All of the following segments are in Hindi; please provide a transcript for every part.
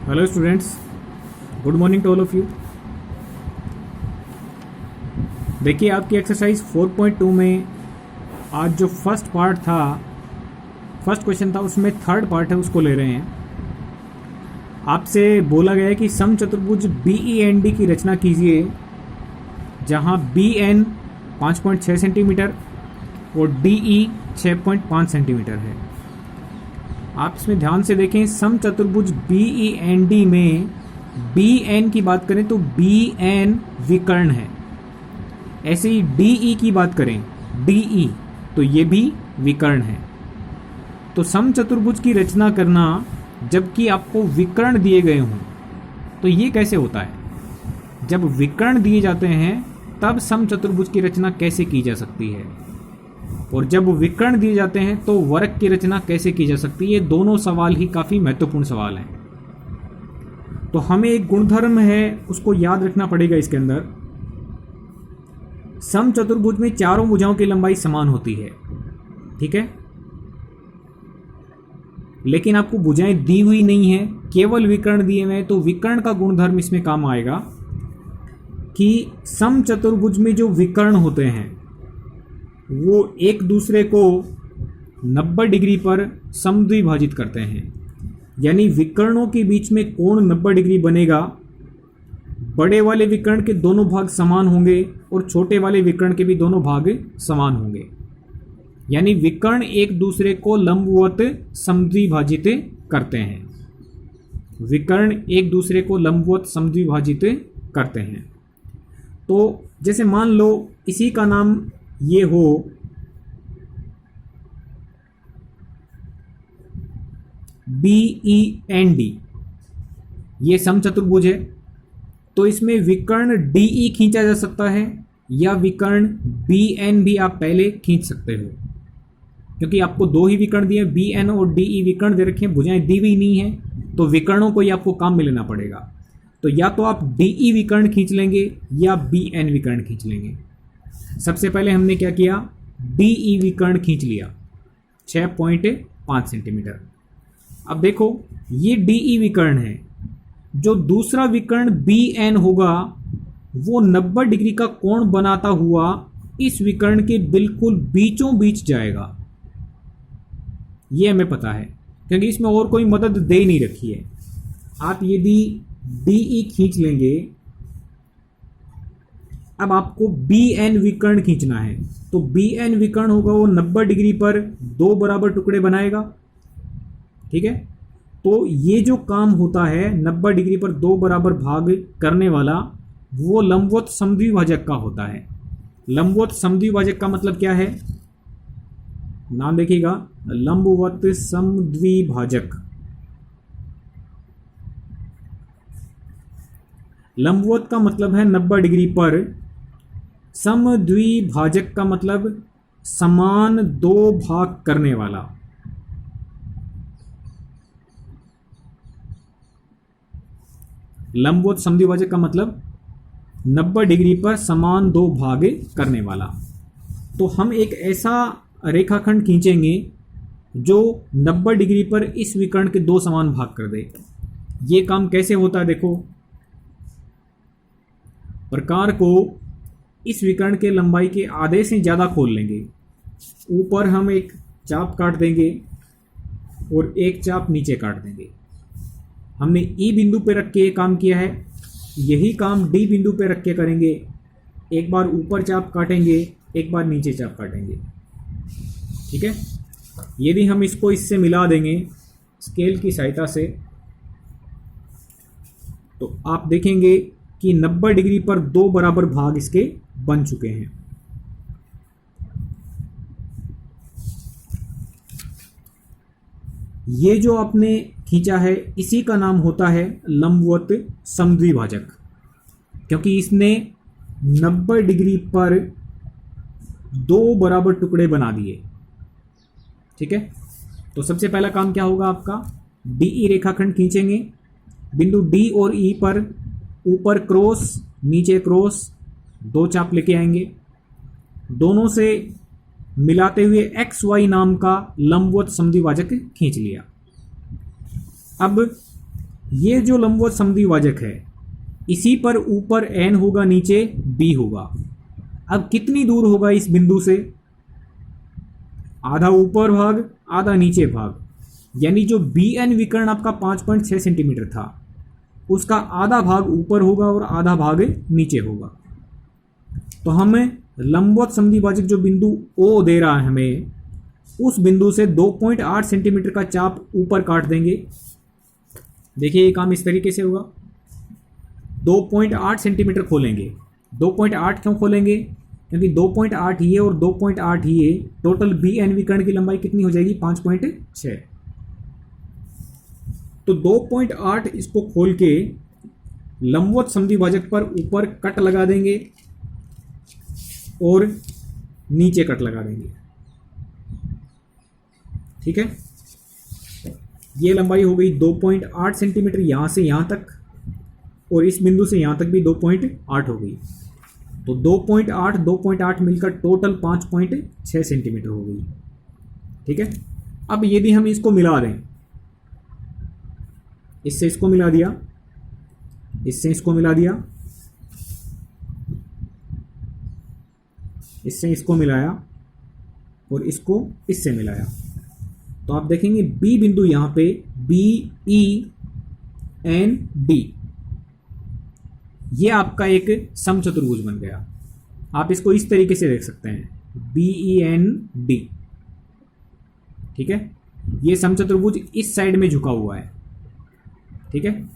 Hello students, good morning to all of you. देखिए आपकी एक्सरसाइज 4.2 में आज जो फर्स्ट क्वेश्चन था उसमें थर्ड पार्ट है, उसको ले रहे हैं। आपसे बोला गया है कि समचतुर्भुज BEND की रचना कीजिए जहां BN 5.6 सेंटीमीटर और DE 6.5 सेंटीमीटर है। आप इसमें ध्यान से देखें, समचतुर्भुज BEND में BN की बात करें तो BN विकर्ण है। ऐसे ही DE की बात करें DE तो ये भी विकर्ण है। तो समचतुर्भुज की रचना करना जबकि आपको विकर्ण दिए गए हों तो ये कैसे होता है? जब विकर्ण दिए जाते हैं तब समचतुर्भुज की रचना कैसे की जा सकती है, और जब विकर्ण दिए जाते हैं तो वर्ग की रचना कैसे की जा सकती है? ये दोनों सवाल ही काफ़ी महत्वपूर्ण सवाल हैं। तो हमें एक गुणधर्म है उसको याद रखना पड़ेगा इसके अंदर। समचतुर्भुज में चारों भुजाओं की लंबाई समान होती है, ठीक है, लेकिन आपको भुजाएं दी हुई नहीं है, केवल विकर्ण दिए हुए हैं। तो विकर्ण का गुणधर्म इसमें काम आएगा कि समचतुर्भुज में जो विकर्ण होते हैं वो एक दूसरे को 90 डिग्री पर समद्विभाजित करते हैं। यानी विकर्णों के बीच में कोण 90 डिग्री बनेगा। बड़े वाले विकर्ण के दोनों भाग समान होंगे और छोटे वाले विकर्ण के भी दोनों भाग समान होंगे। यानी विकर्ण एक दूसरे को लंबवत समद्विभाजित करते हैं। विकर्ण एक दूसरे को लंबवत समद्विभाजित करते हैं। तो जैसे मान लो इसी का नाम ये हो BEND, ये समचतुर्भुज है, तो इसमें विकर्ण DE खींचा जा सकता है या विकर्ण BN भी आप पहले खींच सकते हो, क्योंकि आपको दो ही विकर्ण दिए, BN और DE विकर्ण दे रखे हैं, भुजाएं दी हुई नहीं है, तो विकर्णों को ही आपको काम में लेना पड़ेगा। तो या तो आप DE विकर्ण खींच लेंगे या BN विकर्ण खींच लेंगे। सबसे पहले हमने क्या किया, DE विकर्ण खींच लिया 6.5 सेंटीमीटर। अब देखो ये DE विकर्ण है, जो दूसरा विकर्ण BN होगा वो 90 डिग्री का कोण बनाता हुआ इस विकर्ण के बिल्कुल बीचों बीच जाएगा। ये हमें पता है क्योंकि इसमें और कोई मदद दे नहीं रखी है। आप यदि DE खींच लेंगे, अब आपको BN विकर्ण खींचना है, तो BN विकर्ण होगा वो 90 डिग्री पर दो बराबर टुकड़े बनाएगा, ठीक है। तो ये जो काम होता है 90 डिग्री पर दो बराबर भाग करने वाला, वो लंबवत समद्विभाजक का होता है। लंबवत समद्विभाजक का मतलब क्या है? नाम देखिएगा, लंबवत समद्विभाजक। लंबवत का मतलब है 90 डिग्री पर, समद्विभाजक का मतलब समान दो भाग करने वाला। लंबवत समद्विभाजक का मतलब 90 डिग्री पर समान दो भाग करने वाला। तो हम एक ऐसा रेखाखंड खींचेंगे जो 90 डिग्री पर इस विकर्ण के दो समान भाग कर दे। ये काम कैसे होता है? देखो, प्रकार को इस विकर्ण के लंबाई के आधे से ज़्यादा खोल लेंगे। ऊपर हम एक चाप काट देंगे और एक चाप नीचे काट देंगे। हमने E बिंदु पे रख के ये काम किया है, यही काम D बिंदु पे रख के करेंगे। एक बार ऊपर चाप काटेंगे, एक बार नीचे चाप काटेंगे, ठीक है। यदि हम इसको इससे मिला देंगे स्केल की सहायता से, तो आप देखेंगे कि 90 डिग्री पर दो बराबर भाग इसके बन चुके हैं। ये जो आपने खींचा है इसी का नाम होता है लंबवत समद्विभाजक, क्योंकि इसने 90 डिग्री पर दो बराबर टुकड़े बना दिए, ठीक है। तो सबसे पहला काम क्या होगा आपका, DE रेखाखंड खींचेंगे। बिंदु D और E पर ऊपर क्रॉस नीचे क्रॉस दो चाप लेके आएंगे। दोनों से मिलाते हुए XY नाम का लंबवत समद्विभाजक खींच लिया। अब ये जो लंबवत समद्विभाजक है इसी पर ऊपर एन होगा, नीचे बी होगा। अब कितनी दूर होगा इस बिंदु से? आधा ऊपर भाग आधा नीचे भाग, यानी जो बी एन विकर्ण आपका 5.6 सेंटीमीटर था उसका आधा भाग ऊपर होगा और आधा भाग नीचे होगा। तो हमें लंबवत समद्विभाजक जो बिंदु ओ दे रहा है हमें, उस बिंदु से 2.8 सेंटीमीटर का चाप ऊपर काट देंगे। देखिए ये काम इस तरीके से होगा, 2.8 सेंटीमीटर खोलेंगे। 2.8 क्यों खोलेंगे? क्योंकि 2.8 ये और 2.8 ये, टोटल बी एन विकर्ण की लंबाई कितनी हो जाएगी? 5.6। तो 2.8 इसको खोल के लंबवत समद्विभाजक पर ऊपर कट लगा देंगे और नीचे कट लगा देंगे। ठीक है, ये लंबाई हो गई 2.8 सेंटीमीटर यहाँ से यहाँ तक, और इस बिंदु से यहाँ तक भी 2.8 हो गई। तो 2.8 मिलकर टोटल 5.6 सेंटीमीटर हो गई। ठीक है, अब यदि हम इसको मिला दें, इससे इसको मिला दिया, इससे इसको मिला दिया, इससे इसको मिलाया और इसको इससे मिलाया, तो आप देखेंगे बी बिंदु यहां पे बी ई एन डी, ये आपका एक समचतुर्भुज बन गया। आप इसको इस तरीके से देख सकते हैं, बी ई एन डी। ठीक है, ये समचतुर्भुज इस साइड में झुका हुआ है। ठीक है,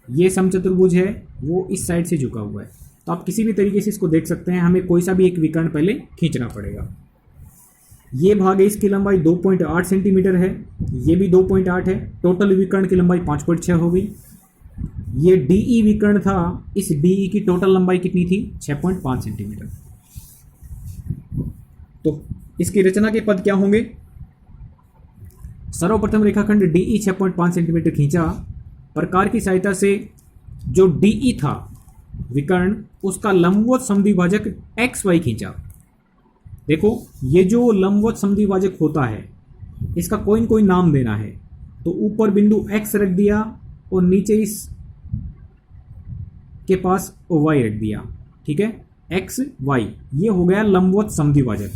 ये समचतुर्भुज है वो इस साइड से झुका हुआ है। तो आप किसी भी तरीके से इसको देख सकते हैं, हमें कोई सा भी एक विकर्ण पहले खींचना पड़ेगा। ये भाग है, इसकी लंबाई 2.8 सेंटीमीटर है, ये भी 2.8 है, टोटल विकर्ण की लंबाई 5.6 हो गई। ये डीई विकर्ण था, इस डीई की टोटल लंबाई कितनी थी? 6.5 सेंटीमीटर। तो इसकी रचना के पद क्या होंगे? सर्वप्रथम रेखाखंड डीई 6.5 सेंटीमीटर खींचा, प्रकार की सहायता से जो डीई था विकर्ण, उसका लंबवत समद्विभाजक एक्स वाई खींचा। देखो ये जो लंबवत समद्विभाजक होता है इसका कोई न कोई नाम देना है, तो ऊपर बिंदु एक्स रख दिया और नीचे इस के पास वाई रख दिया। ठीक है, एक्स वाई, ये हो गया लंबवत समद्विभाजक।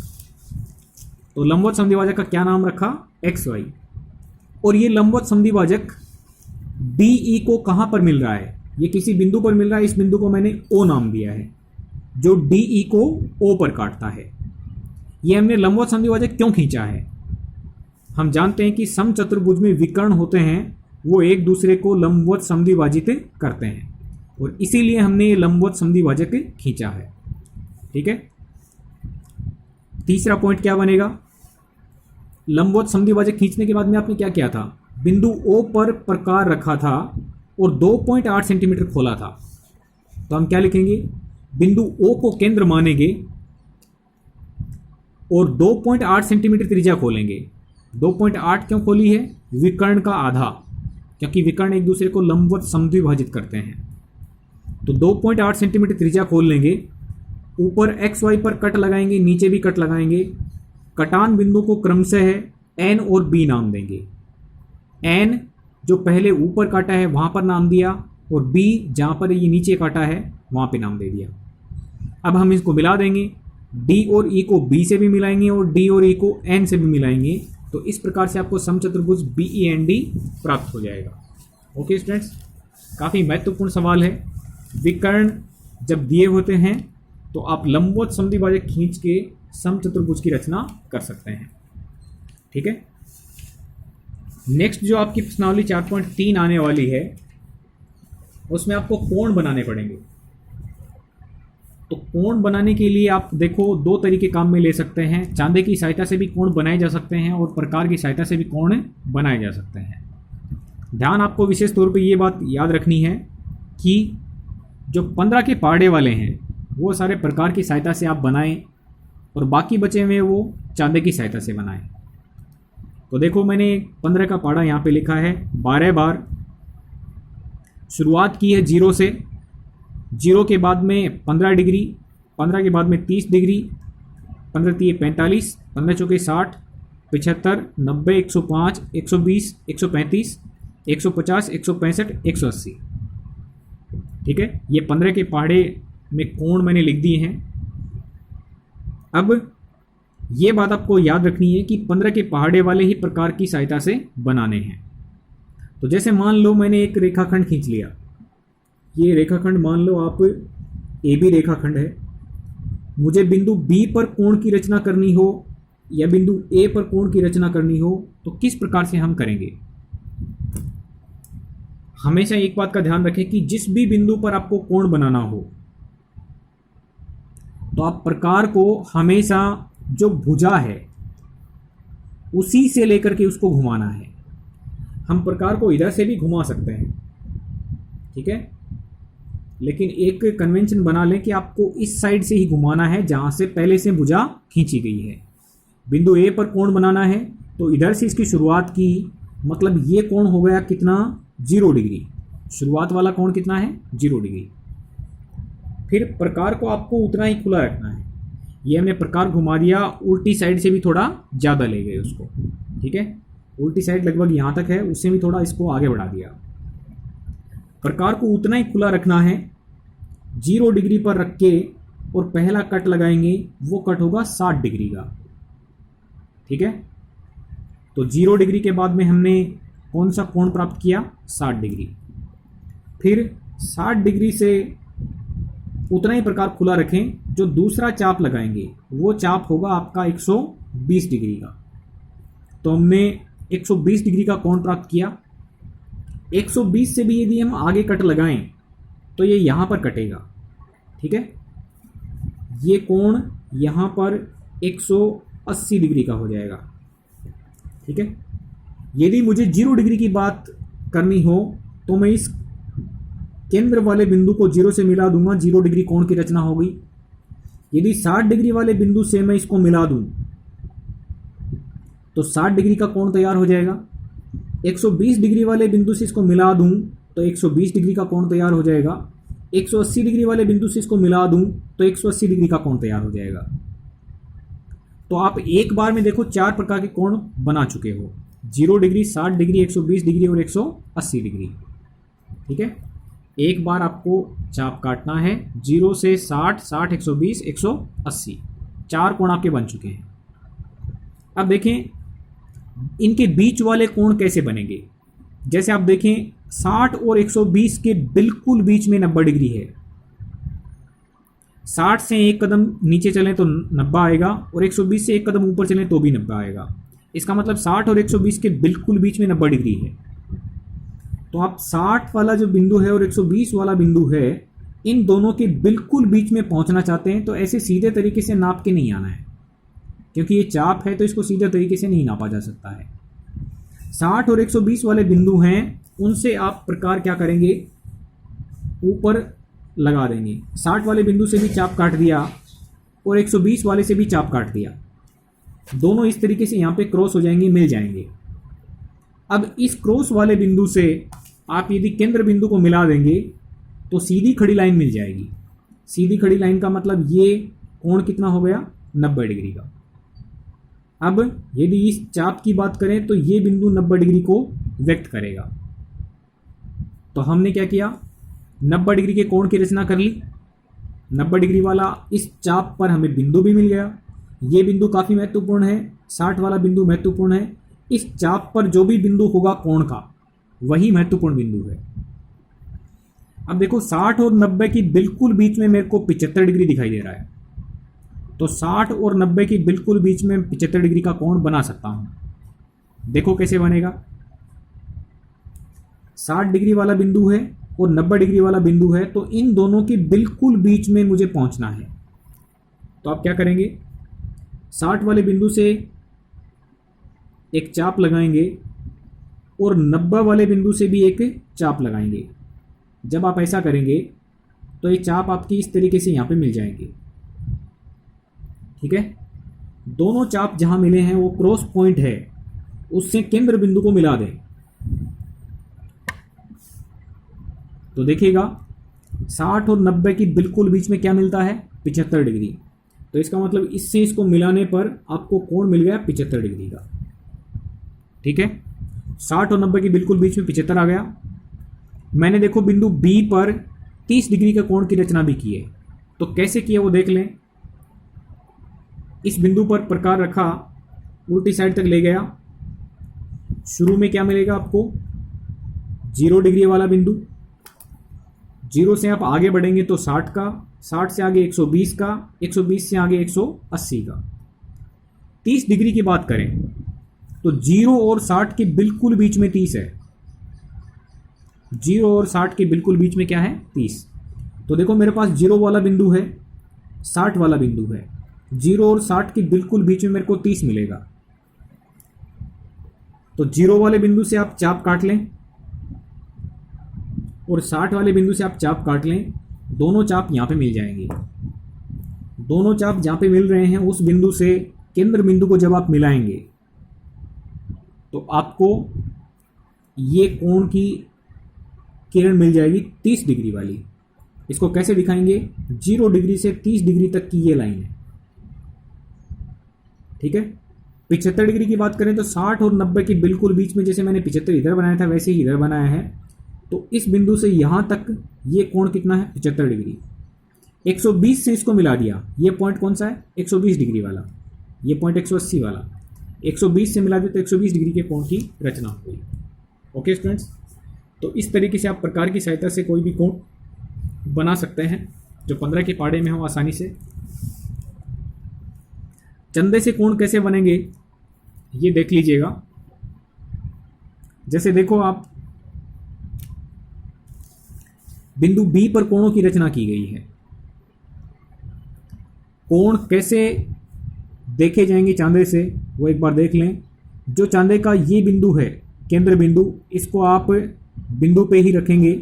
तो लंबवत समद्विभाजक का क्या नाम रखा? X Y. और ये लंबवत समद्विभाजक डीई को कहां पर मिल रहा है? ये किसी बिंदु पर मिल रहा है, इस बिंदु को मैंने ओ नाम दिया है, जो डीई को ओ पर काटता है। ये हमने लंबवत समद्विभाजक क्यों खींचा है? हम जानते हैं कि समचतुर्भुज में विकर्ण होते हैं वो एक दूसरे को लंबवत समद्विभाजित करते हैं, और इसीलिए हमने ये लंबवत समद्विभाजक खींचा है। ठीक है, तीसरा पॉइंट क्या बनेगा? लंबवत समद्विभाजक खींचने के बाद में आपने क्या किया था? बिंदु ओ पर प्रकार रखा था और 2.8 सेंटीमीटर खोला था। तो हम क्या लिखेंगे? बिंदु ओ को केंद्र मानेंगे और 2.8 सेंटीमीटर त्रिज्या खोलेंगे। 2.8 क्यों खोली है? विकर्ण का आधा, क्योंकि विकर्ण एक दूसरे को लंबवत समद्विभाजित करते हैं। तो 2.8 सेंटीमीटर त्रिज्या खोल लेंगे, ऊपर एक्स वाई पर कट लगाएंगे, नीचे भी कट लगाएंगे। कटान बिंदु को क्रमशः एन और बी नाम देंगे। एन जो पहले ऊपर काटा है वहां पर नाम दिया, और बी जहां पर ये नीचे काटा है वहां पे नाम दे दिया। अब हम इसको मिला देंगे, डी और ई को बी से भी मिलाएंगे और डी और ई को एन से भी मिलाएंगे। तो इस प्रकार से आपको समचतुर्भुज बी ई एन डी प्राप्त हो जाएगा। ओके स्टूडेंट्स, काफ़ी महत्वपूर्ण सवाल है। विकर्ण जब दिए होते हैं तो आप लंबवत समद्विभाजक खींच के समचतुर्भुज की रचना कर सकते हैं। ठीक है, नेक्स्ट जो आपकी प्रश्नावली 4.3 आने वाली है उसमें आपको कोण बनाने पड़ेंगे। तो कोण बनाने के लिए आप देखो दो तरीके काम में ले सकते हैं। चांदे की सहायता से भी कोण बनाए जा सकते हैं और प्रकार की सहायता से भी कोण बनाए जा सकते हैं। ध्यान आपको विशेष तौर पे ये बात याद रखनी है कि जो 15 के पहाड़े वाले हैं वो सारे प्रकार की सहायता से आप बनाएं और बाकी बचे हुए वो चांदे की सहायता से बनाएं। तो देखो मैंने 15 का पहाड़ा यहाँ पे लिखा है 12 बार। शुरुआत की है 0 से, 0 के बाद में 15 डिग्री, 15 के बाद में 30 डिग्री, 15 3 45, 15 चौके 60, 75, 90, 105, 120, 135, 150, 165, 180। ठीक है, ये 15 के पहाड़े में कोण मैंने लिख दिए हैं। अब ये बात आपको याद रखनी है कि 15 के पहाड़े वाले ही प्रकार की सहायता से बनाने हैं। तो जैसे मान लो मैंने एक रेखाखंड खींच लिया, ये रेखाखंड मान लो आप ए बी रेखाखंड है, मुझे बिंदु बी पर कोण की रचना करनी हो या बिंदु ए पर कोण की रचना करनी हो तो किस प्रकार से हम करेंगे। हमेशा एक बात का ध्यान रखें कि जिस भी बिंदु पर आपको कोण बनाना हो तो आप प्रकार को हमेशा जो भुजा है उसी से लेकर के उसको घुमाना है। हम प्रकार को इधर से भी घुमा सकते हैं, ठीक है, लेकिन एक कन्वेंशन बना लें कि आपको इस साइड से ही घुमाना है जहां से पहले से भुजा खींची गई है। बिंदु ए पर कोण बनाना है तो इधर से इसकी शुरुआत की, मतलब ये कोण हो गया कितना, 0 डिग्री। शुरुआत वाला कोण कितना है, 0 डिग्री। फिर प्रकार को आपको उतना ही खुला रखना है। ये हमने प्रकार घुमा दिया, उल्टी साइड से भी थोड़ा ज़्यादा ले गए उसको, ठीक है, उल्टी साइड लगभग यहाँ तक है, उससे भी थोड़ा इसको आगे बढ़ा दिया। प्रकार को उतना ही खुला रखना है, 0 डिग्री पर रख के और पहला कट लगाएंगे, वो कट होगा 60 डिग्री का, ठीक है। तो 0 डिग्री के बाद में हमने कौन सा कोण प्राप्त किया, 60 डिग्री। फिर 60 डिग्री से उतना ही प्रकार खुला रखें, जो दूसरा चाप लगाएंगे वो चाप होगा आपका 120 डिग्री का। तो हमने 120 डिग्री का कोण प्राप्त किया। 120 से भी यदि हम आगे कट लगाएं तो ये यहाँ पर कटेगा, ठीक है। ये कोण यहाँ पर 180 डिग्री का हो जाएगा, ठीक है। यदि मुझे 0 डिग्री की बात करनी हो तो मैं इस केंद्र वाले बिंदु को 0 से मिला दूंगा, 0 डिग्री कोण की रचना हो गई। यदि 60 डिग्री वाले बिंदु से मैं इसको मिला दूं तो 60 डिग्री का कोण तैयार हो जाएगा। 120 डिग्री वाले बिंदु से इसको मिला दूं तो 120 डिग्री का कोण तैयार हो जाएगा। 180 डिग्री वाले बिंदु से इसको मिला दूं तो 180 डिग्री का कोण तैयार हो जाएगा। तो आप एक बार में देखो 4 प्रकार के कोण बना चुके हो, 0 डिग्री, 60 डिग्री, 120 डिग्री और 180 डिग्री, ठीक है। एक बार आपको चाप काटना है, 0 से 60, 60, 120, 180, 4 कोण आपके बन चुके हैं। अब देखें इनके बीच वाले कोण कैसे बनेंगे। जैसे आप देखें 60 और 120 के बिल्कुल बीच में 90 डिग्री है। 60 से एक कदम नीचे चलें तो 90 आएगा और 120 से एक कदम ऊपर चलें तो भी 90 आएगा। इसका मतलब 60 और 120 के बिल्कुल बीच में 90 डिग्री है। तो आप 60 वाला जो बिंदु है और 120 वाला बिंदु है, इन दोनों के बिल्कुल बीच में पहुंचना चाहते हैं तो ऐसे सीधे तरीके से नाप के नहीं आना है, क्योंकि ये चाप है तो इसको सीधे तरीके से नहीं नापा जा सकता है। 60 और 120 वाले बिंदु हैं, उनसे आप प्रकार क्या करेंगे, ऊपर लगा देंगे। 60 वाले बिंदु से भी चाप काट दिया और 120 वाले से भी चाप काट दिया, दोनों इस तरीके से यहाँ पे क्रॉस हो जाएंगे, मिल जाएंगे। अब इस क्रॉस वाले बिंदु से आप यदि केंद्र बिंदु को मिला देंगे तो सीधी खड़ी लाइन मिल जाएगी। सीधी खड़ी लाइन का मतलब ये कोण कितना हो गया, 90 डिग्री का। अब यदि इस चाप की बात करें तो ये बिंदु 90 डिग्री को व्यक्त करेगा। तो हमने क्या किया, 90 डिग्री के कोण की रचना कर ली। 90 डिग्री वाला इस चाप पर हमें बिंदु भी मिल गया। ये बिंदु काफ़ी महत्वपूर्ण है, 60 वाला बिंदु महत्वपूर्ण है। इस चाप पर जो भी बिंदु होगा कोण का, वही महत्वपूर्ण बिंदु है। अब देखो 60 और 90 की बिल्कुल बीच में मेरे को 75 डिग्री दिखाई दे रहा है, तो 60 और 90 की बिल्कुल बीच में 75 डिग्री का कोण बना सकता हूं। देखो कैसे बनेगा। 60 डिग्री वाला बिंदु है और 90 डिग्री वाला बिंदु है, तो इन दोनों के बिल्कुल बीच में मुझे पहुंचना है। तो आप क्या करेंगे, 60 वाले बिंदु से एक चाप लगाएंगे और 90 वाले बिंदु से भी एक चाप लगाएंगे। जब आप ऐसा करेंगे तो ये चाप आपकी इस तरीके से यहाँ पे मिल जाएंगे, ठीक है। दोनों चाप जहां मिले हैं वो क्रॉस पॉइंट है, उससे केंद्र बिंदु को मिला दें। तो देखिएगा 60 और 90 की बिल्कुल बीच में क्या मिलता है, 75 डिग्री। तो इसका मतलब इससे इसको मिलाने पर आपको कोण मिल गया 75 डिग्री का, ठीक है। 60 और 90 के बिल्कुल बीच में 75 आ गया। मैंने देखो बिंदु बी पर 30 डिग्री का कोण की रचना भी की है, तो कैसे किया वो देख लें। इस बिंदु पर प्रकार रखा, उल्टी साइड तक ले गया। शुरू में क्या मिलेगा आपको, 0 डिग्री वाला बिंदु। 0 से आप आगे बढ़ेंगे तो 60 का, 60 से आगे 120 का, 120 से आगे 180 का। 30 डिग्री की बात करें तो 0 और 60 के बिल्कुल बीच में 30 है। 0 और 60 के बिल्कुल बीच में क्या है, 30। तो देखो मेरे पास 0 वाला बिंदु है, 60 वाला बिंदु है। 0 और 60 के बिल्कुल बीच में मेरे को 30 मिलेगा। तो 0 वाले बिंदु से आप चाप काट लें और 60 वाले बिंदु से आप चाप काट लें। दोनों चाप यहां पे मिल जाएंगे। दोनों चाप जहां पे मिल रहे हैं उस बिंदु से केंद्र बिंदु को जब आप मिलाएंगे तो आपको ये कोण की किरण मिल जाएगी 30 डिग्री वाली। इसको कैसे दिखाएंगे, 0 डिग्री से 30 डिग्री तक की ये लाइन है, ठीक है। 75 डिग्री की बात करें तो 60 और 90 के बिल्कुल बीच में, जैसे मैंने 75 इधर बनाया था वैसे ही इधर बनाया है। तो इस बिंदु से यहां तक ये कोण कितना है, 75 डिग्री। 120 से इसको मिला दिया, ये पॉइंट कौन सा है, 120 डिग्री वाला। ये पॉइंट 180 वाला, 120 से मिला दिया तो 120 डिग्री के कोण की रचना हो गई। ओके स्टूडेंट्स, तो इस तरीके से आप प्रकार की सहायता से कोई भी कोण बना सकते हैं जो 15 के पाढ़े में हो आसानी से। चंदे से कोण कैसे बनेंगे ये देख लीजिएगा। जैसे देखो आप बिंदु बी पर कोणों की रचना की गई है। कोण कैसे देखे जाएंगे चांदे से वो एक बार देख लें। जो चांदे का ये बिंदु है केंद्र बिंदु, इसको आप बिंदु पे ही रखेंगे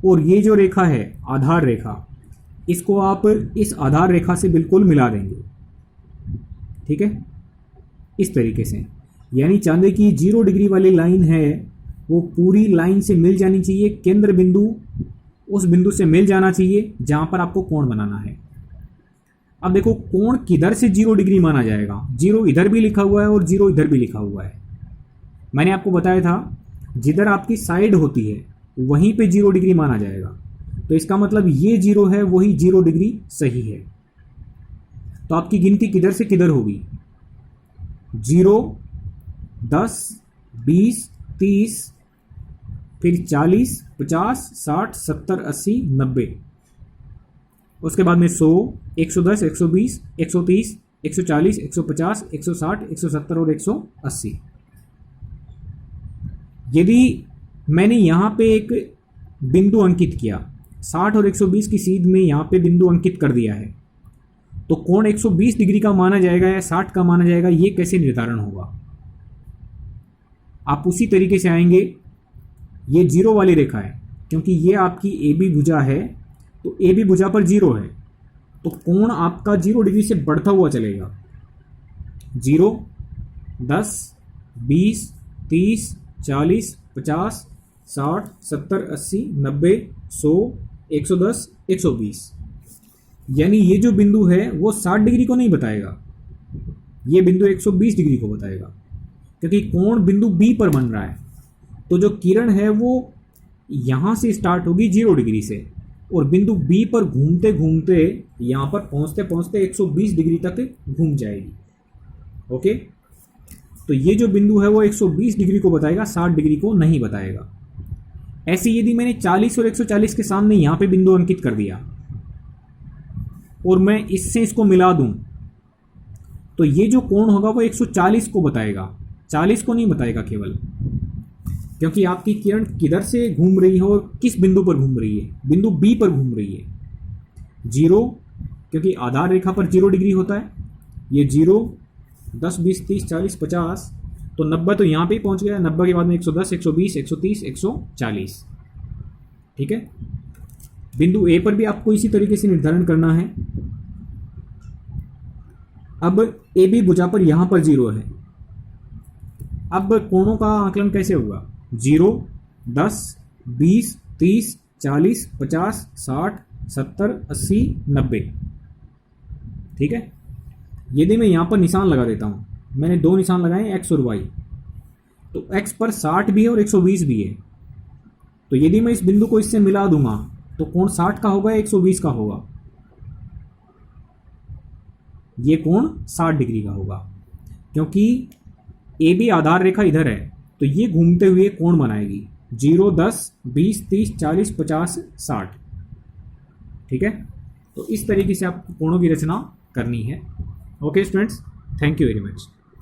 और ये जो रेखा है आधार रेखा, इसको आप इस आधार रेखा से बिल्कुल मिला देंगे, ठीक है, इस तरीके से। यानी चांदे की 0 डिग्री वाली लाइन है वो पूरी लाइन से मिल जानी चाहिए, केंद्र बिंदु उस बिंदु से मिल जाना चाहिए जहां पर आपको कोण बनाना है। अब देखो कोण किधर से 0 डिग्री माना जाएगा, 0 इधर भी लिखा हुआ है और 0 इधर भी लिखा हुआ है। मैंने आपको बताया था जिधर आपकी साइड होती है वहीं पे 0 डिग्री माना जाएगा। तो इसका मतलब ये 0 है वही 0 डिग्री सही है। तो आपकी गिनती किधर से किधर होगी, 0, 10, 20, 30, फिर 40, 50, 60, 70, 80, 90, उसके बाद में 100, 110, 120, 130, 140, 150, 160, 170 और 180। यदि मैंने यहाँ पे एक बिंदु अंकित किया, 60 और 120 की सीध में यहाँ पे बिंदु अंकित कर दिया है, तो कोण 120 डिग्री का माना जाएगा या 60 का माना जाएगा, ये कैसे निर्धारण होगा। आप उसी तरीके से आएंगे, ये 0 वाली रेखा है क्योंकि ये आपकी ए बी भुजा है, तो ए बी भुजा पर 0 है, तो कोण आपका 0 डिग्री से बढ़ता हुआ चलेगा। 0, 10, 20, 30, 40, 50, 60, 70, 80, 90, 100, 110, 120। यानी ये जो बिंदु है वो 60 डिग्री को नहीं बताएगा, ये बिंदु 120 डिग्री को बताएगा क्योंकि कोण बिंदु बी पर बन रहा है। तो जो किरण है वो यहाँ से स्टार्ट होगी 0 डिग्री से और बिंदु बी पर घूमते घूमते यहाँ पर पहुँचते पहुँचते 120 डिग्री तक घूम जाएगी। ओके, तो ये जो बिंदु है वो 120 डिग्री को बताएगा, 60 डिग्री को नहीं बताएगा। ऐसे यदि मैंने 40 और 140 के सामने यहाँ पे बिंदु अंकित कर दिया और मैं इससे इसको मिला दूं, तो ये जो कोण होगा वो 140 को बताएगा, 40 को नहीं बताएगा केवल, क्योंकि आपकी किरण किधर से घूम रही है और किस बिंदु पर घूम रही है, बिंदु बी पर घूम रही है। 0 क्योंकि आधार रेखा पर 0 डिग्री होता है, ये 0, 10, 20, 30, 40, 50, तो 90 तो यहाँ पे ही पहुँच गया। 90 के बाद में 110, 120, 130, 140, ठीक है। बिंदु ए पर भी आपको इसी तरीके से निर्धारण करना है। अब ए बी भुजा पर यहाँ पर 0 है। अब कोणों का आकलन कैसे होगा, 0, 10, 20, 30, 40, 50, 60, 70, 80, 90, ठीक है। यदि मैं यहाँ पर निशान लगा देता हूँ, मैंने 2 निशान लगाए, एक्स और वाई। तो x पर 60 भी है और 120 भी है। तो यदि मैं इस बिंदु को इससे मिला दूंगा तो कोण 60 का होगा या 120 का होगा? ये कोण 60 डिग्री का होगा, क्योंकि ए बी आधार रेखा इधर है, तो ये घूमते हुए कोण बनाएगी 0, 10, 20, 30, 40, 50, 60। ठीक है, तो इस तरीके से आपको कोणों की रचना करनी है। Okay students, thank you very much.